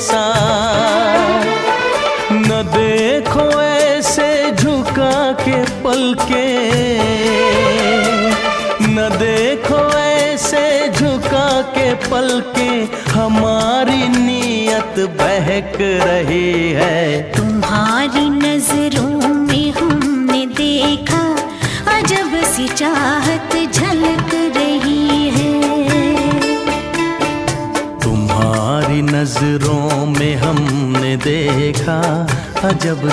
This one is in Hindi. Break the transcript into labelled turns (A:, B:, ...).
A: सा। न देखो ऐसे झुका के पलके, न देखो ऐसे झुका के पलके, हमारी नीयत बहक रही है।
B: तुम्हारी नजरों में हमने देखा अजब सी चाहत झलक रही है।
A: तुम्हारी नजरों में हमने देखा अजब